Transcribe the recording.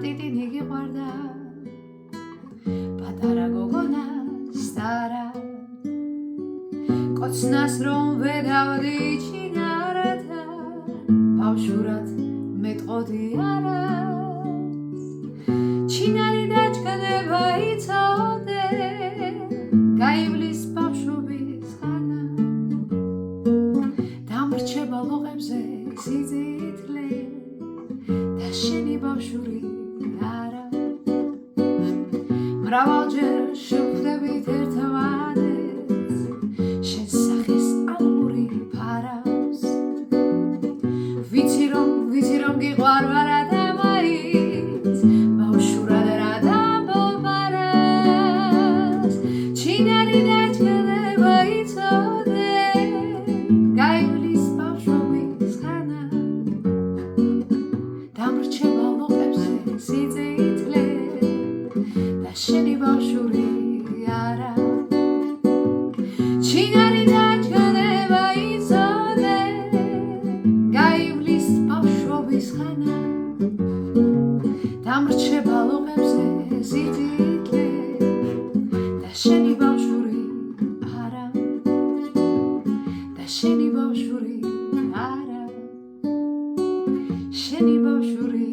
ტიტინი გიყვარდა პატარა გოგონას არა კოცნას რომ ვედავდი ჩინარათა ბავშვურად მეტყოდი არას ჩინარი დაჩქდება იცოდე გაივლის ბავშვობის ხანა დამრჩება ლოყებზე სიძითლე და შენი ბავშვური არა მრავალჯერ შევხვდებით ერთმანეთს შენ სახის ალმური ფარავს ვიცი რომ გიყვარ ვარა და მაინც ბავშვურად რა დამბობარას ჩინარი დაჩქდება იცოდე გაივლის ბავშვობის ხანა დამრჩება ლოყებზე სიძითლე და შენი ბავშვური არა ჩინარი დაჩქდება იცოდე გაივლის ბავშვობის ხანა დამრჩება ლოყებზე სიძითლე და შენი ბავშვური არა და შენი ბავშვური არა შენი ბავშვური